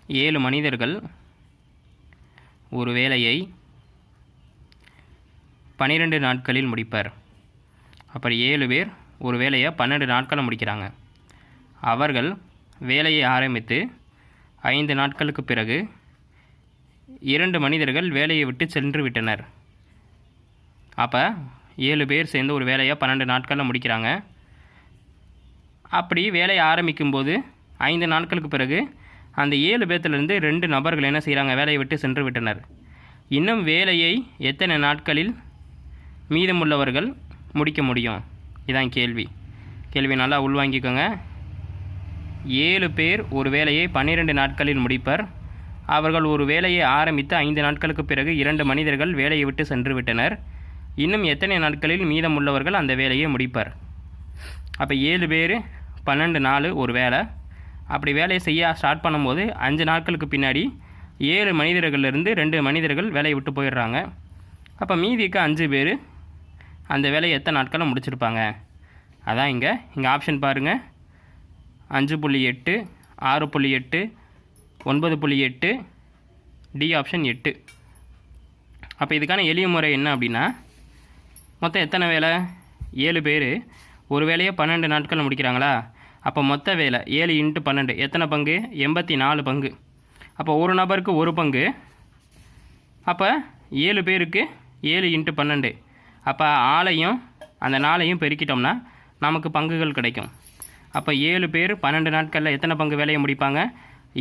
7 மனிதர்கள் ஒரு வேலையை 12 நாட்களில் முடிப்பர். அப்படி 7 பேர் ஒரு வேலையை 12 நாட்களில் முடிக்கிறாங்க. அவர்கள் வேலையை ஆரம்பித்து 5 நாட்களுக்கு பிறகு 2 மனிதர்கள் வேலையை விட்டு சென்று விட்டனர். அப்போ 7 பேர் சேர்ந்து ஒரு வேலையை 12 நாட்களில் முடிக்கிறாங்க. அப்படி வேலையை ஆரம்பிக்கும்போது 5 நாட்களுக்கு பிறகு அந்த 7 பேர்த்திலிருந்து 2 நபர்கள் என்ன செய்கிறாங்க, வேலையை விட்டு சென்று விட்டனர். இன்னும் வேலையை எத்தனை நாட்களில் மீதமுள்ளவர்கள் முடிக்க முடியும்? இதான் கேள்வி. நல்லா உள்வாங்கிக்கோங்க. 7 பேர் ஒரு வேலையை 12 நாட்களில் முடிப்பர். அவர்கள் ஒரு வேலையை ஆரம்பித்து 5 நாட்களுக்கு பிறகு 2 மனிதர்கள் வேலையை விட்டு சென்று விட்டனர். இன்னும் எத்தனை நாட்களில் மீதமுள்ளவர்கள் அந்த வேலையை முடிப்பர்? அப்போ 7 பேர் 12 நாள் ஒரு வேலை. அப்படி வேலையை செய்ய ஸ்டார்ட் பண்ணும்போது 5 நாட்களுக்கு பின்னாடி 7 மனிதர்களிலிருந்து 2 மனிதர்கள் வேலையை விட்டு போயிடுறாங்க. அப்போ மீதிக்கு 5 பேர் அந்த வேலையை எத்தனை நாட்களில் முடிச்சிருப்பாங்க? அதான் இங்கே ஆப்ஷன் பாருங்கள். 5.8, 6.8, 9.8, டி ஆப்ஷன் 8. அப்போ இதுக்கான எளிய முறை என்ன அப்படின்னா, மொத்தம் எத்தனை வேலை? 7 பேர் ஒரு வேலையை 12 நாட்களில் முடிக்கிறாங்களா? அப்போ மொத்த வேலை 7 × 12 எத்தனை பங்கு? 84 பங்கு. அப்போ ஒரு நபருக்கு ஒரு பங்கு. அப்போ 7 பேருக்கு 7 × 12. அப்போ ஆளையும் அந்த நாளையும் பெருக்கிட்டோம்னா நமக்கு பங்குகள் கிடைக்கும். அப்போ 7 பேர் 12 நாட்களில் எத்தனை பங்கு வேலையை முடிப்பாங்க?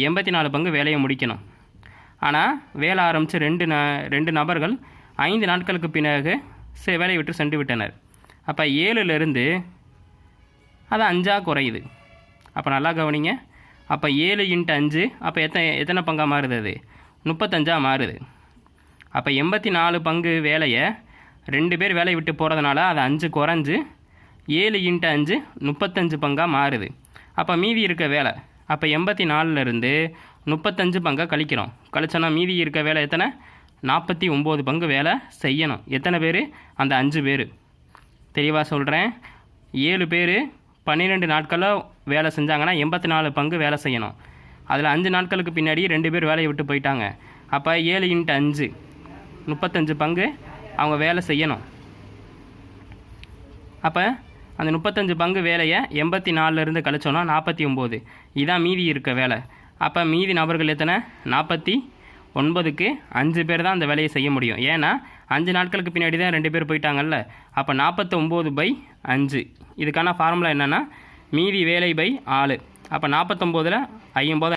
84 பங்கு வேலையை முடிக்கணும். ஆனால் வேலை ஆரம்பித்து 2 நபர்கள் 5 நாட்களுக்கு பிறகு வேலையை விட்டு சென்று விட்டனர். அப்போ 7லிருந்து அது 5ஆக குறையுது. அப்போ நல்லா கவனிங்க. அப்போ 7 × 5 அப்போ எத்தனை பங்காக மாறுது? அது 35ஆக மாறுது. அப்போ 84 பங்கு வேலையை 2 பேர் வேலையை விட்டு போகிறதுனால அது 5 குறைஞ்சி 7 × 5 35 பங்காக மாறுது. அப்போ மீதி இருக்க வேலை, அப்போ 84லிருந்து 35 பங்காக கழிக்கிறோம். கழிச்சோன்னா மீதி இருக்க வேலை எத்தனை? 49 பங்கு வேலை செய்யணும். எத்தனை பேர்? அந்த 5 பேர். தெளிவாக சொல்கிறேன். 7 பேர் 12 நாட்களில் வேலை செஞ்சாங்கன்னா 84 பங்கு வேலை செய்யணும். அதில் 5 நாட்களுக்கு பின்னாடி 2 பேர் வேலையை விட்டு போயிட்டாங்க. அப்போ 7 × 5 35 பங்கு அவங்க வேலை செய்யணும். அப்போ அந்த 35 பங்கு வேலையை 84லிருந்து கழிச்சோன்னா 49. இதான் மீதி இருக்க வேலை. அப்போ மீதி நபர்கள் எத்தனை? 49க்கு 5 பேர் தான் அந்த வேலையை செய்ய முடியும். ஏன்னா 5 நாட்களுக்கு பின்னாடி தான் 2 பேர் போயிட்டாங்கல்ல. அப்போ 49/5. இதுக்கான ஃபார்முலா என்னென்னா மீதி வேலை பை ஆள். அப்போ 49ல் 50